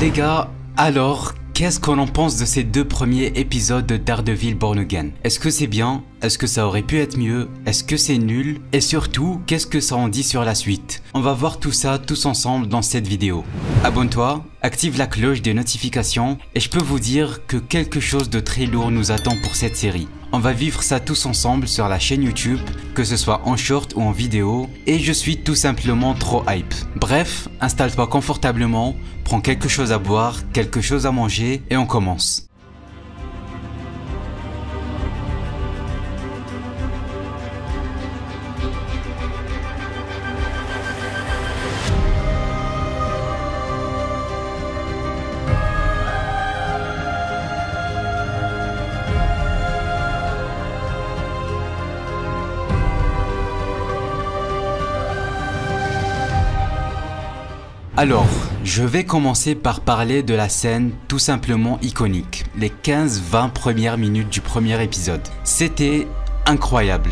les gars, alors qu'est-ce qu'on en pense de ces deux premiers épisodes de Daredevil Born Again? Est-ce que c'est bien? Est-ce que ça aurait pu être mieux? Est-ce que c'est nul? Et surtout, qu'est-ce que ça en dit sur la suite? On va voir tout ça tous ensemble dans cette vidéo. Abonne-toi, active la cloche des notifications et je peux vous dire que quelque chose de très lourd nous attend pour cette série. On va vivre ça tous ensemble sur la chaîne YouTube, que ce soit en short ou en vidéo, et je suis tout simplement trop hype. Bref, installe-toi confortablement, prends quelque chose à boire, quelque chose à manger et on commence. Alors, je vais commencer par parler de la scène tout simplement iconique, les 15-20 premières minutes du premier épisode. C'était incroyable.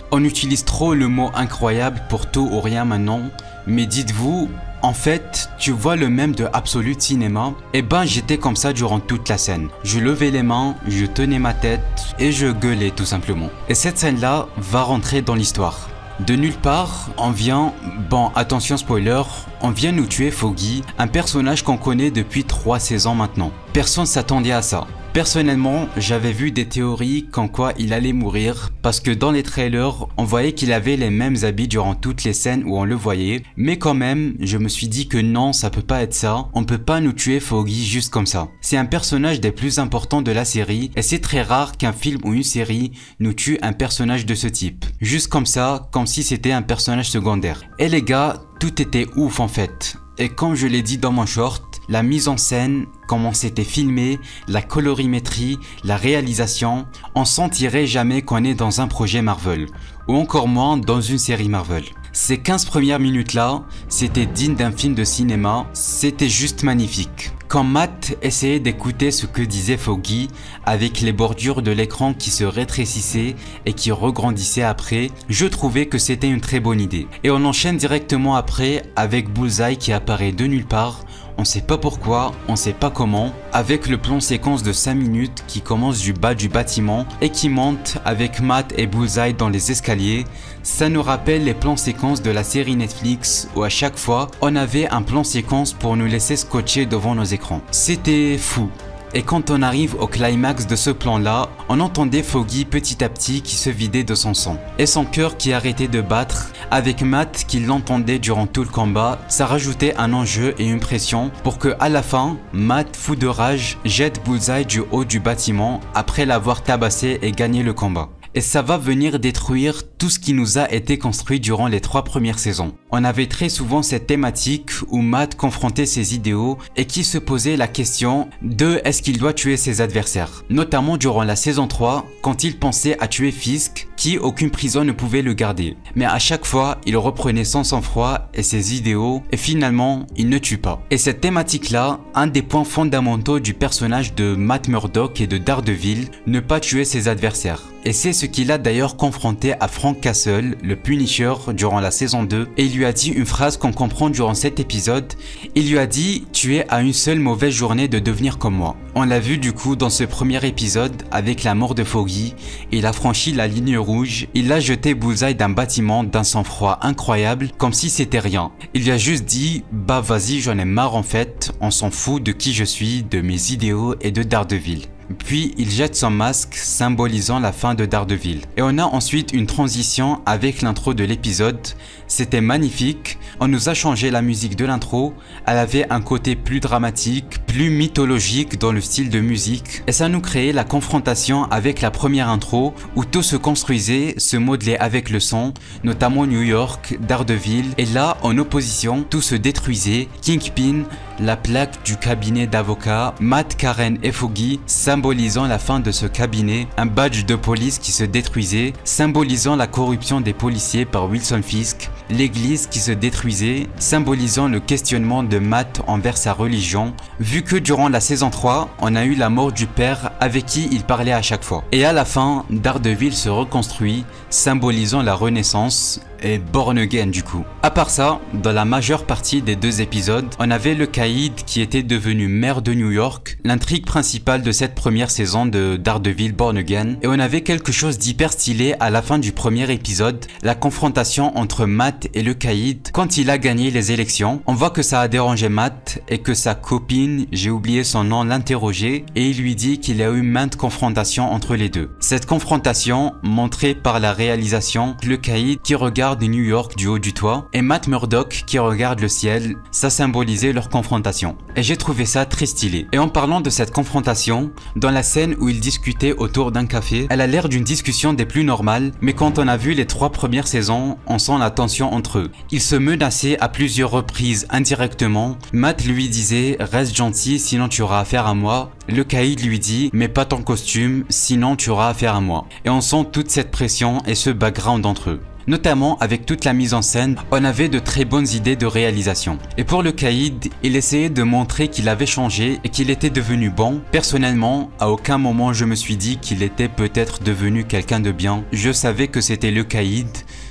On utilise trop le mot incroyable pour tout ou rien maintenant, mais dites-vous, en fait, tu vois le mème de Absolute Cinéma, et ben j'étais comme ça durant toute la scène. Je levais les mains, je tenais ma tête et je gueulais tout simplement. Et cette scène-là va rentrer dans l'histoire. De nulle part, on vient, bon attention spoiler, on vient nous tuer Foggy, un personnage qu'on connaît depuis 3 saisons maintenant. Personne s'attendait à ça. Personnellement, j'avais vu des théories comme quoi il allait mourir parce que dans les trailers, on voyait qu'il avait les mêmes habits durant toutes les scènes où on le voyait. Mais quand même, je me suis dit que non, ça peut pas être ça. On peut pas nous tuer Foggy juste comme ça. C'est un personnage des plus importants de la série et c'est très rare qu'un film ou une série nous tue un personnage de ce type. Juste comme ça, comme si c'était un personnage secondaire. Et les gars, tout était ouf en fait. Et comme je l'ai dit dans mon short, la mise en scène, comment c'était filmé, la colorimétrie, la réalisation, on sentirait jamais qu'on est dans un projet Marvel, ou encore moins dans une série Marvel. Ces 15 premières minutes là, c'était digne d'un film de cinéma, c'était juste magnifique. Quand Matt essayait d'écouter ce que disait Foggy, avec les bordures de l'écran qui se rétrécissaient et qui regrandissaient après, je trouvais que c'était une très bonne idée. Et on enchaîne directement après avec Bullseye qui apparaît de nulle part. On sait pas pourquoi, on sait pas comment, avec le plan séquence de 5 minutes qui commence du bas du bâtiment et qui monte avec Matt et Bullseye dans les escaliers. Ça nous rappelle les plans séquences de la série Netflix où à chaque fois on avait un plan séquence pour nous laisser scotcher devant nos écrans. C'était fou. Et quand on arrive au climax de ce plan-là, on entendait Foggy petit à petit qui se vidait de son sang. Et son cœur qui arrêtait de battre, avec Matt qui l'entendait durant tout le combat, ça rajoutait un enjeu et une pression pour que à la fin, Matt, fou de rage, jette Bullseye du haut du bâtiment après l'avoir tabassé et gagné le combat. Et ça va venir détruire tout ce qui nous a été construit durant les 3 premières saisons. On avait très souvent cette thématique où Matt confrontait ses idéaux et qui se posait la question de est-ce qu'il doit tuer ses adversaires. Notamment durant la saison 3, quand il pensait à tuer Fisk, qui aucune prison ne pouvait le garder. Mais à chaque fois, il reprenait son sang-froid et ses idéaux et finalement, il ne tue pas. Et cette thématique-là, un des points fondamentaux du personnage de Matt Murdock et de Daredevil, ne pas tuer ses adversaires. Et c'est ce qu'il a d'ailleurs confronté à Frank Castle, le Punisher, durant la saison 2. Et il lui a dit une phrase qu'on comprend durant cet épisode. Il lui a dit « Tu es à une seule mauvaise journée de devenir comme moi ». On l'a vu du coup dans ce premier épisode avec la mort de Foggy. Il a franchi la ligne rouge. Il a jeté Bullseye d'un bâtiment d'un sang-froid incroyable comme si c'était rien. Il lui a juste dit « Bah vas-y, j'en ai marre en fait. On s'en fout de qui je suis, de mes idéaux et de Daredevil ». Puis il jette son masque symbolisant la fin de Daredevil. Et on a ensuite une transition avec l'intro de l'épisode. C'était magnifique, on nous a changé la musique de l'intro, elle avait un côté plus dramatique, plus mythologique dans le style de musique. Et ça nous créait la confrontation avec la première intro où tout se construisait, se modelait avec le son, notamment New York, Daredevil. Et là, en opposition, tout se détruisait, Kingpin, la plaque du cabinet d'avocats, Matt, Karen et Foggy, symbolisant la fin de ce cabinet, un badge de police qui se détruisait, symbolisant la corruption des policiers par Wilson Fisk, l'église qui se détruisait, symbolisant le questionnement de Matt envers sa religion. Vu que durant la saison 3, on a eu la mort du père avec qui il parlait à chaque fois. Et à la fin, Daredevil se reconstruit, symbolisant la renaissance et born again du coup. À part ça, dans la majeure partie des 2 épisodes, on avait le caïd qui était devenu maire de New York, l'intrigue principale de cette première saison de Daredevil Born Again, et on avait quelque chose d'hyper stylé à la fin du premier épisode, la confrontation entre Matt et le caïd quand il a gagné les élections. On voit que ça a dérangé Matt et que sa copine, j'ai oublié son nom, l'interrogeait et il lui dit qu'il y a eu maintes confrontations entre les deux. Cette confrontation, montrée par la réalisation, le caïd qui regarde New York du haut du toit et Matt Murdock qui regarde le ciel, ça symbolisait leur confrontation. Et j'ai trouvé ça très stylé. Et en parlant de cette confrontation, dans la scène où ils discutaient autour d'un café, elle a l'air d'une discussion des plus normales, mais quand on a vu les 3 premières saisons, on sent la tension entre eux. Ils se menaçaient à plusieurs reprises indirectement. Matt lui disait « Reste gentil sinon tu auras affaire à moi ». Le caïd lui dit « Mets pas ton costume sinon tu auras affaire à moi ». Et on sent toute cette pression et ce background entre eux. Notamment avec toute la mise en scène, on avait de très bonnes idées de réalisation. Et pour le caïd, il essayait de montrer qu'il avait changé et qu'il était devenu bon. Personnellement, à aucun moment je me suis dit qu'il était peut-être devenu quelqu'un de bien. Je savais que c'était le caïd,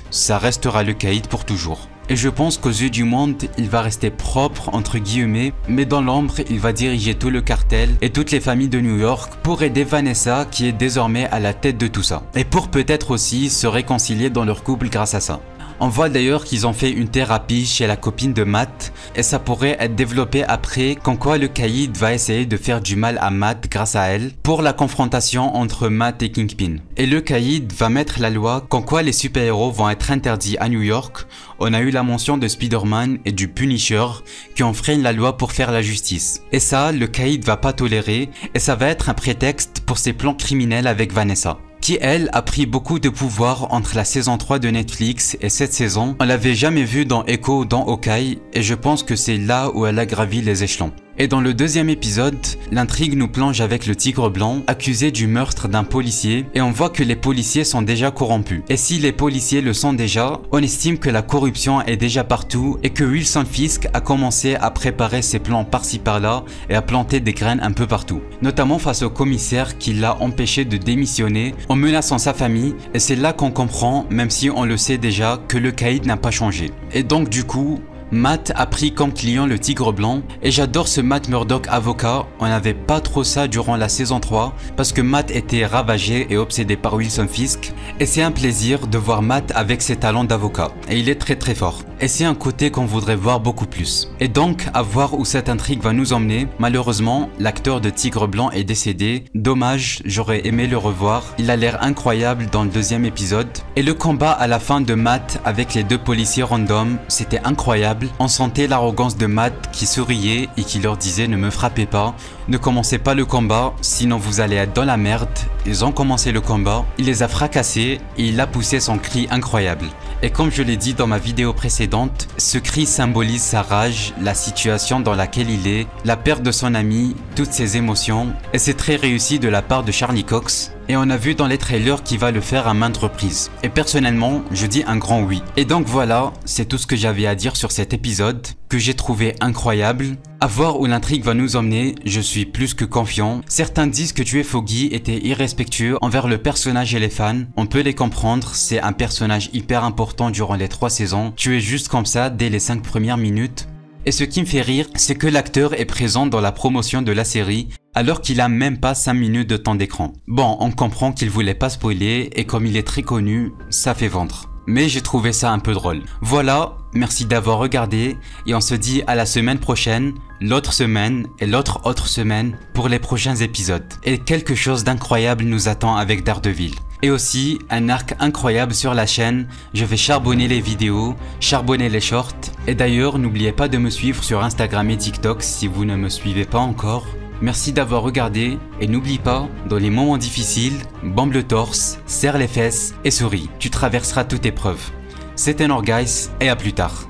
ça restera le caïd pour toujours. Et je pense qu'aux yeux du monde, il va rester propre entre guillemets, mais dans l'ombre, il va diriger tout le cartel et toutes les familles de New York pour aider Vanessa qui est désormais à la tête de tout ça. Et pour peut-être aussi se réconcilier dans leur couple grâce à ça. On voit d'ailleurs qu'ils ont fait une thérapie chez la copine de Matt et ça pourrait être développé après, comme quoi le caïd va essayer de faire du mal à Matt grâce à elle pour la confrontation entre Matt et Kingpin. Et le caïd va mettre la loi comme quoi les super-héros vont être interdits à New York. On a eu la mention de Spider-Man et du Punisher qui enfreignent la loi pour faire la justice. Et ça, le caïd va pas tolérer et ça va être un prétexte pour ses plans criminels avec Vanessa, qui elle a pris beaucoup de pouvoir entre la saison 3 de Netflix et cette saison. On l'avait jamais vue dans Echo ou dans Hawkeye et je pense que c'est là où elle a gravi les échelons. Et dans le 2e épisode, l'intrigue nous plonge avec le Tigre Blanc, accusé du meurtre d'un policier, et on voit que les policiers sont déjà corrompus. Et si les policiers le sont déjà, on estime que la corruption est déjà partout et que Wilson Fisk a commencé à préparer ses plans par-ci par-là et à planter des graines un peu partout. Notamment face au commissaire qui l'a empêché de démissionner en menaçant sa famille, et c'est là qu'on comprend, même si on le sait déjà, que le caïd n'a pas changé. Et donc du coup, Matt a pris comme client le Tigre Blanc et j'adore ce Matt Murdock avocat. On n'avait pas trop ça durant la saison 3 parce que Matt était ravagé et obsédé par Wilson Fisk et c'est un plaisir de voir Matt avec ses talents d'avocat et il est très fort et c'est un côté qu'on voudrait voir beaucoup plus. Et donc à voir où cette intrigue va nous emmener. Malheureusement l'acteur de Tigre Blanc est décédé, dommage, j'aurais aimé le revoir, il a l'air incroyable dans le 2e épisode et le combat à la fin de Matt avec les 2 policiers random, c'était incroyable. On sentait l'arrogance de Matt qui souriait et qui leur disait « Ne me frappez pas, ne commencez pas le combat, sinon vous allez être dans la merde ». Ils ont commencé le combat, il les a fracassés et il a poussé son cri incroyable. Et comme je l'ai dit dans ma vidéo précédente, ce cri symbolise sa rage, la situation dans laquelle il est, la perte de son ami, toutes ses émotions. Et c'est très réussi de la part de Charlie Cox. Et on a vu dans les trailers qu'il va le faire à maintes reprises. Et personnellement, je dis un grand oui. Et donc voilà, c'est tout ce que j'avais à dire sur cet épisode, que j'ai trouvé incroyable. À voir où l'intrigue va nous emmener, je suis plus que confiant. Certains disent que Tuer Foggy était irrespectueux envers le personnage et les fans. On peut les comprendre, c'est un personnage hyper important durant les 3 saisons. Tu es juste comme ça dès les 5 premières minutes. Et ce qui me fait rire, c'est que l'acteur est présent dans la promotion de la série, alors qu'il a même pas 5 minutes de temps d'écran. Bon, on comprend qu'il voulait pas spoiler, et comme il est très connu, ça fait vendre. Mais j'ai trouvé ça un peu drôle. Voilà, merci d'avoir regardé, et on se dit à la semaine prochaine, l'autre semaine, et l'autre semaine, pour les prochains épisodes. Et quelque chose d'incroyable nous attend avec Daredevil. Et aussi, un arc incroyable sur la chaîne, je vais charbonner les vidéos, charbonner les shorts. Et d'ailleurs, n'oubliez pas de me suivre sur Instagram et TikTok si vous ne me suivez pas encore. Merci d'avoir regardé et n'oublie pas, dans les moments difficiles, bombe le torse, serre les fesses et souris. Tu traverseras toute épreuve. C'était Norguys et à plus tard.